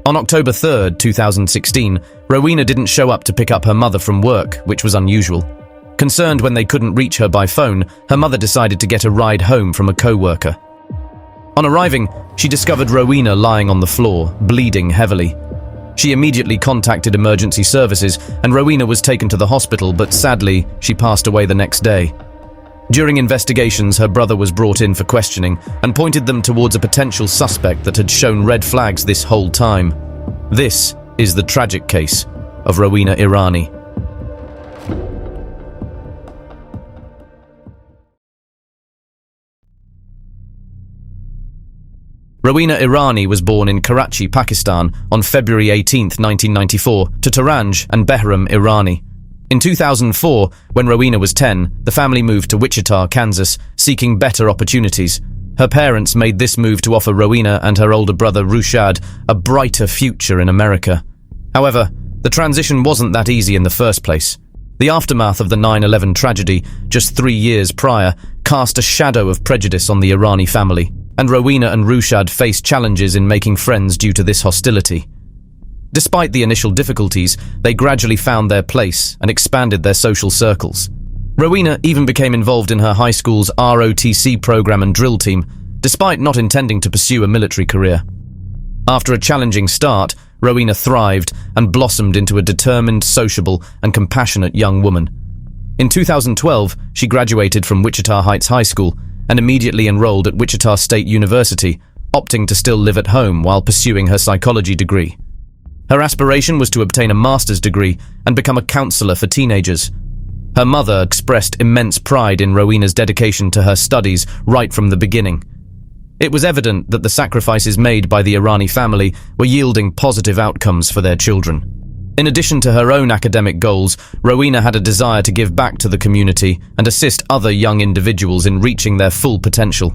On October 3, 2016, Rowena didn't show up to pick up her mother from work, which was unusual. Concerned when they couldn't reach her by phone, her mother decided to get a ride home from a co-worker. On arriving, she discovered Rowena lying on the floor, bleeding heavily. She immediately contacted emergency services, and Rowena was taken to the hospital, but sadly, she passed away the next day. During investigations, her brother was brought in for questioning and pointed them towards a potential suspect that had shown red flags this whole time. This is the tragic case of Rowena Irani. Rowena Irani was born in Karachi, Pakistan on February 18, 1994, to Taranj and Behram Irani. In 2004, when Rowena was 10, the family moved to Wichita, Kansas, seeking better opportunities. Her parents made this move to offer Rowena and her older brother Rushad a brighter future in America. However, the transition wasn't that easy in the first place. The aftermath of the 9/11 tragedy, just 3 years prior, cast a shadow of prejudice on the Irani family, and Rowena and Rushad faced challenges in making friends due to this hostility. Despite the initial difficulties, they gradually found their place and expanded their social circles. Rowena even became involved in her high school's ROTC program and drill team, despite not intending to pursue a military career. After a challenging start, Rowena thrived and blossomed into a determined, sociable, and compassionate young woman. In 2012, she graduated from Wichita Heights High School and immediately enrolled at Wichita State University, opting to still live at home while pursuing her psychology degree. Her aspiration was to obtain a master's degree and become a counselor for teenagers. Her mother expressed immense pride in Rowena's dedication to her studies right from the beginning. It was evident that the sacrifices made by the Irani family were yielding positive outcomes for their children. In addition to her own academic goals, Rowena had a desire to give back to the community and assist other young individuals in reaching their full potential.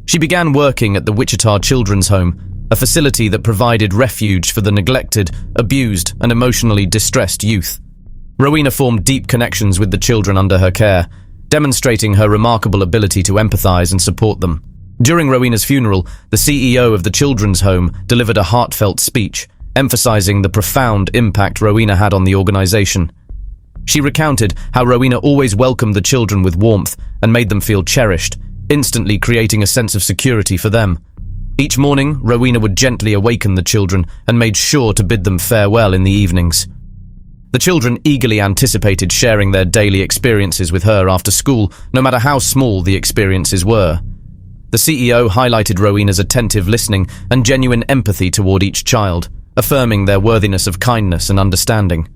She began working at the Wichita Children's Home, a facility that provided refuge for the neglected, abused, and emotionally distressed youth. Rowena formed deep connections with the children under her care, demonstrating her remarkable ability to empathize and support them. During Rowena's funeral, the CEO of the Children's Home delivered a heartfelt speech, emphasizing the profound impact Rowena had on the organization. She recounted how Rowena always welcomed the children with warmth and made them feel cherished, instantly creating a sense of security for them. Each morning, Rowena would gently awaken the children and made sure to bid them farewell in the evenings. The children eagerly anticipated sharing their daily experiences with her after school, no matter how small the experiences were. The CEO highlighted Rowena's attentive listening and genuine empathy toward each child, affirming their worthiness of kindness and understanding.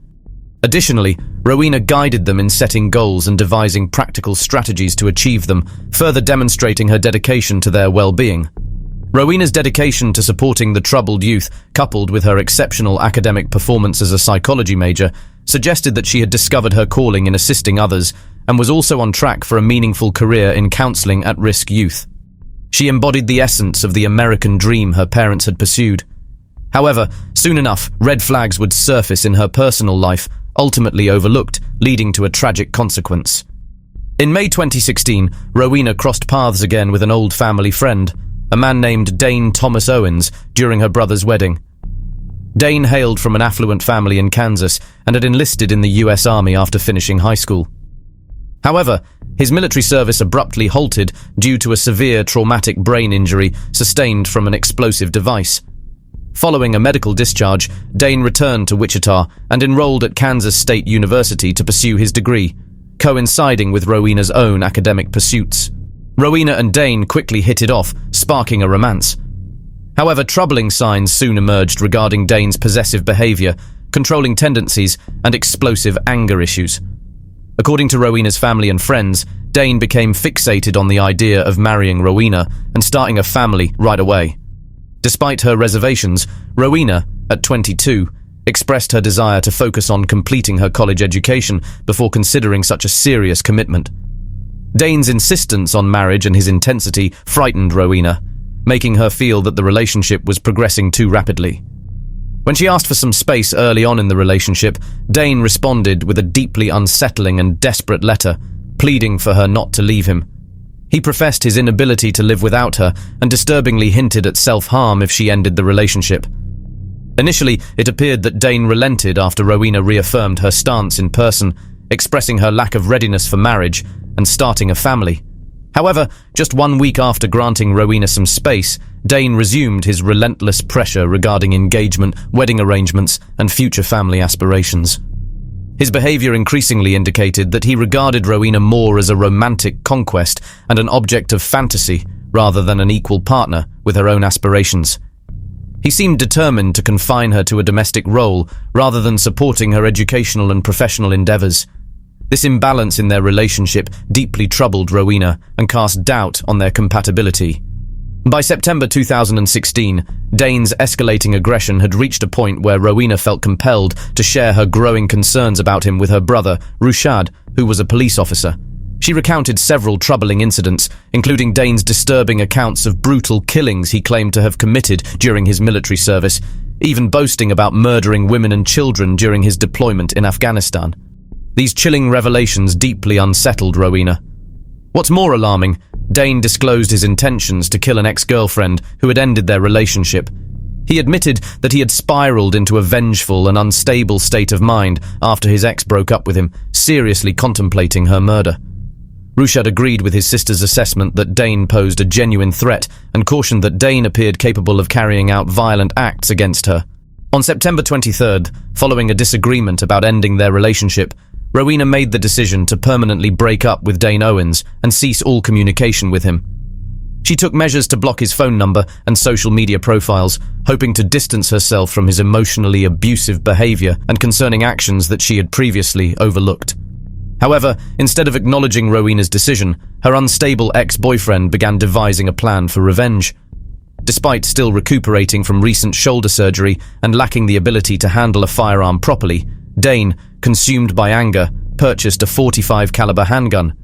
Additionally, Rowena guided them in setting goals and devising practical strategies to achieve them, further demonstrating her dedication to their well-being. Rowena's dedication to supporting the troubled youth, coupled with her exceptional academic performance as a psychology major, suggested that she had discovered her calling in assisting others and was also on track for a meaningful career in counseling at-risk youth. She embodied the essence of the American dream her parents had pursued. However, soon enough, red flags would surface in her personal life, ultimately overlooked, leading to a tragic consequence. In May 2016, Rowena crossed paths again with an old family friend, a man named Dane Thomas Owens, during her brother's wedding. Dane hailed from an affluent family in Kansas and had enlisted in the US Army after finishing high school. However, his military service abruptly halted due to a severe traumatic brain injury sustained from an explosive device. Following a medical discharge, Dane returned to Wichita and enrolled at Kansas State University to pursue his degree, coinciding with Rowena's own academic pursuits. Rowena and Dane quickly hit it off, sparking a romance. However, troubling signs soon emerged regarding Dane's possessive behavior, controlling tendencies, and explosive anger issues. According to Rowena's family and friends, Dane became fixated on the idea of marrying Rowena and starting a family right away. Despite her reservations, Rowena, at 22, expressed her desire to focus on completing her college education before considering such a serious commitment. Dane's insistence on marriage and his intensity frightened Rowena, making her feel that the relationship was progressing too rapidly. When she asked for some space early on in the relationship, Dane responded with a deeply unsettling and desperate letter, pleading for her not to leave him. He professed his inability to live without her and disturbingly hinted at self-harm if she ended the relationship. Initially, it appeared that Dane relented after Rowena reaffirmed her stance in person, expressing her lack of readiness for marriage and starting a family. However, just 1 week after granting Rowena some space, Dane resumed his relentless pressure regarding engagement, wedding arrangements, and future family aspirations. His behavior increasingly indicated that he regarded Rowena more as a romantic conquest and an object of fantasy rather than an equal partner with her own aspirations. He seemed determined to confine her to a domestic role rather than supporting her educational and professional endeavors. This imbalance in their relationship deeply troubled Rowena and cast doubt on their compatibility. By September 2016, Dane's escalating aggression had reached a point where Rowena felt compelled to share her growing concerns about him with her brother, Rushad, who was a police officer. She recounted several troubling incidents, including Dane's disturbing accounts of brutal killings he claimed to have committed during his military service, even boasting about murdering women and children during his deployment in Afghanistan. These chilling revelations deeply unsettled Rowena. What's more alarming, Dane disclosed his intentions to kill an ex-girlfriend who had ended their relationship. He admitted that he had spiraled into a vengeful and unstable state of mind after his ex broke up with him, seriously contemplating her murder. Rushad agreed with his sister's assessment that Dane posed a genuine threat and cautioned that Dane appeared capable of carrying out violent acts against her. On September 23rd, following a disagreement about ending their relationship, Rowena made the decision to permanently break up with Dane Owens and cease all communication with him. She took measures to block his phone number and social media profiles, hoping to distance herself from his emotionally abusive behavior and concerning actions that she had previously overlooked. However, instead of acknowledging Rowena's decision, her unstable ex-boyfriend began devising a plan for revenge. Despite still recuperating from recent shoulder surgery and lacking the ability to handle a firearm properly, Dane, consumed by anger, purchased a .45 caliber handgun.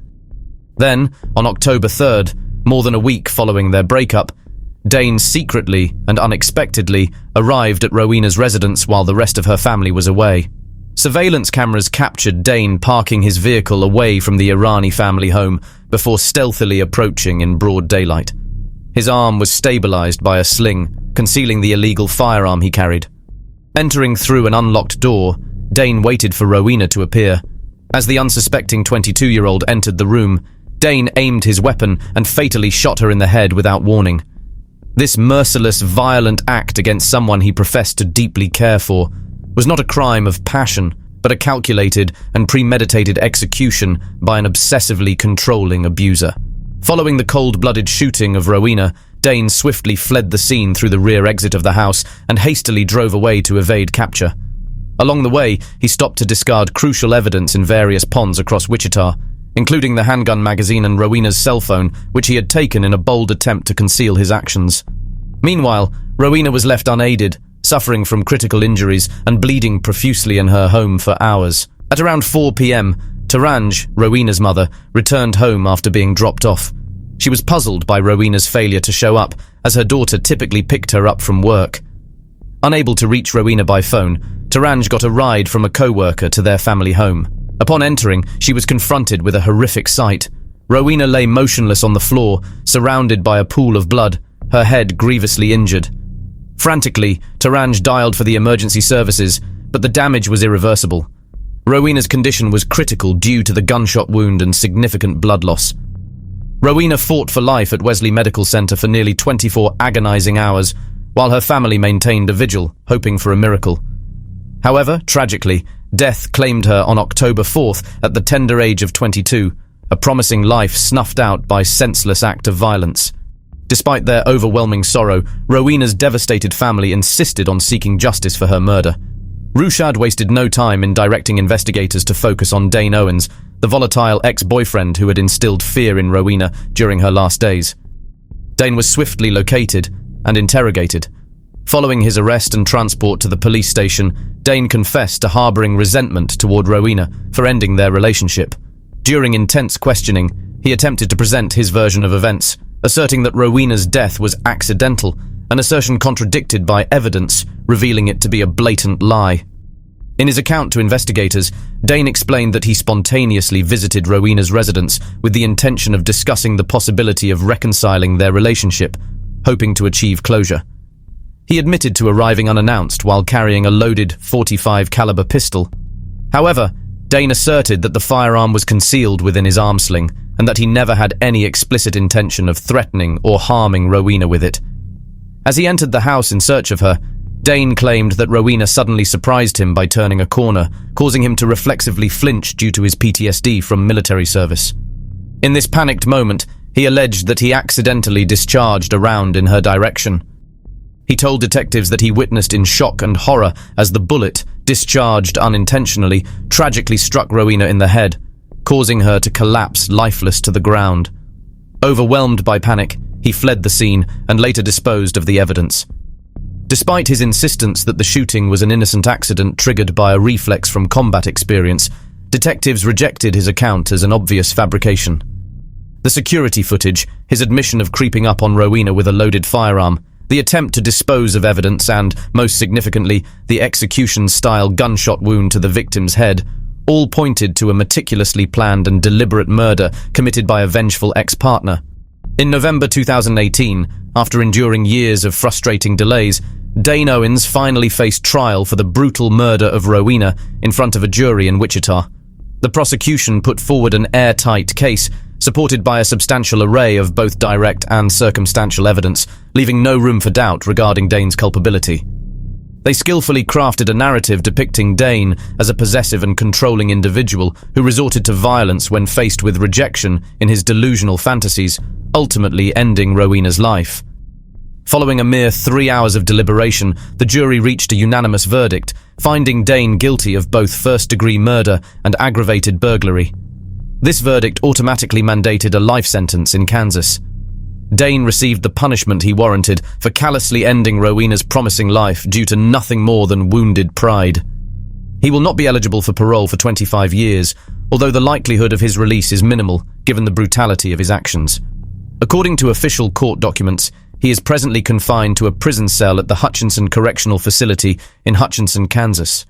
Then, on October 3rd, more than a week following their breakup, Dane secretly and unexpectedly arrived at Rowena's residence while the rest of her family was away. Surveillance cameras captured Dane parking his vehicle away from the Irani family home before stealthily approaching in broad daylight. His arm was stabilized by a sling, concealing the illegal firearm he carried. Entering through an unlocked door, Dane waited for Rowena to appear. As the unsuspecting 22-year-old entered the room, Dane aimed his weapon and fatally shot her in the head without warning. This merciless, violent act against someone he professed to deeply care for was not a crime of passion, but a calculated and premeditated execution by an obsessively controlling abuser. Following the cold-blooded shooting of Rowena, Dane swiftly fled the scene through the rear exit of the house and hastily drove away to evade capture. Along the way, he stopped to discard crucial evidence in various ponds across Wichita, including the handgun magazine and Rowena's cell phone, which he had taken in a bold attempt to conceal his actions. Meanwhile, Rowena was left unaided, suffering from critical injuries and bleeding profusely in her home for hours. At around 4 p.m., Taranj, Rowena's mother, returned home after being dropped off. She was puzzled by Rowena's failure to show up, as her daughter typically picked her up from work. Unable to reach Rowena by phone, Taranj got a ride from a co-worker to their family home. Upon entering, she was confronted with a horrific sight. Rowena lay motionless on the floor, surrounded by a pool of blood, her head grievously injured. Frantically, Taranj dialed for the emergency services, but the damage was irreversible. Rowena's condition was critical due to the gunshot wound and significant blood loss. Rowena fought for life at Wesley Medical Center for nearly 24 agonizing hours, while her family maintained a vigil, hoping for a miracle. However, tragically, death claimed her on October 4th at the tender age of 22, a promising life snuffed out by senseless act of violence. Despite their overwhelming sorrow, Rowena's devastated family insisted on seeking justice for her murder. Rushad wasted no time in directing investigators to focus on Dane Owens, the volatile ex-boyfriend who had instilled fear in Rowena during her last days. Dane was swiftly located and interrogated. Following his arrest and transport to the police station, Dane confessed to harboring resentment toward Rowena for ending their relationship. During intense questioning, he attempted to present his version of events, asserting that Rowena's death was accidental, an assertion contradicted by evidence, revealing it to be a blatant lie. In his account to investigators, Dane explained that he spontaneously visited Rowena's residence with the intention of discussing the possibility of reconciling their relationship, hoping to achieve closure. He admitted to arriving unannounced while carrying a loaded .45 caliber pistol. However, Dane asserted that the firearm was concealed within his arm sling and that he never had any explicit intention of threatening or harming Rowena with it. As he entered the house in search of her, Dane claimed that Rowena suddenly surprised him by turning a corner, causing him to reflexively flinch due to his PTSD from military service. In this panicked moment, he alleged that he accidentally discharged a round in her direction. He told detectives that he witnessed in shock and horror as the bullet, discharged unintentionally, tragically struck Rowena in the head, causing her to collapse lifeless to the ground. Overwhelmed by panic, he fled the scene and later disposed of the evidence. Despite his insistence that the shooting was an innocent accident triggered by a reflex from combat experience, detectives rejected his account as an obvious fabrication. The security footage, his admission of creeping up on Rowena with a loaded firearm, the attempt to dispose of evidence and, most significantly, the execution-style gunshot wound to the victim's head, all pointed to a meticulously planned and deliberate murder committed by a vengeful ex-partner. In November 2018, after enduring years of frustrating delays, Dane Owens finally faced trial for the brutal murder of Rowena in front of a jury in Wichita. The prosecution put forward an airtight case, supported by a substantial array of both direct and circumstantial evidence, leaving no room for doubt regarding Dane's culpability. They skillfully crafted a narrative depicting Dane as a possessive and controlling individual who resorted to violence when faced with rejection in his delusional fantasies, ultimately ending Rowena's life. Following a mere 3 hours of deliberation, the jury reached a unanimous verdict, finding Dane guilty of both first-degree murder and aggravated burglary. This verdict automatically mandated a life sentence in Kansas. Dane received the punishment he warranted for callously ending Rowena's promising life due to nothing more than wounded pride. He will not be eligible for parole for 25 years, although the likelihood of his release is minimal given the brutality of his actions. According to official court documents, he is presently confined to a prison cell at the Hutchinson Correctional Facility in Hutchinson, Kansas.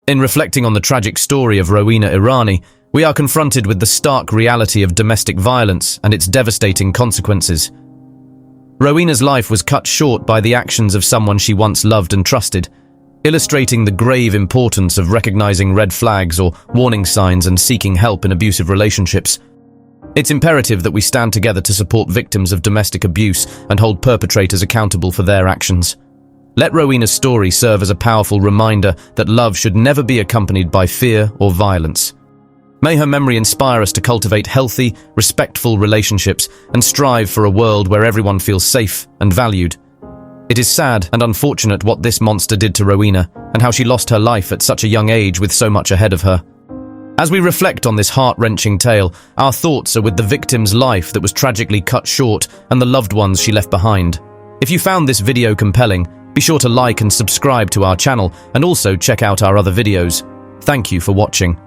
In reflecting on the tragic story of Rowena Irani, we are confronted with the stark reality of domestic violence and its devastating consequences. Rowena's life was cut short by the actions of someone she once loved and trusted, illustrating the grave importance of recognizing red flags or warning signs and seeking help in abusive relationships. It's imperative that we stand together to support victims of domestic abuse and hold perpetrators accountable for their actions. Let Rowena's story serve as a powerful reminder that love should never be accompanied by fear or violence. May her memory inspire us to cultivate healthy, respectful relationships and strive for a world where everyone feels safe and valued. It is sad and unfortunate what this monster did to Rowena and how she lost her life at such a young age with so much ahead of her. As we reflect on this heart-wrenching tale, our thoughts are with the victim's life that was tragically cut short and the loved ones she left behind. If you found this video compelling, be sure to like and subscribe to our channel and also check out our other videos. Thank you for watching.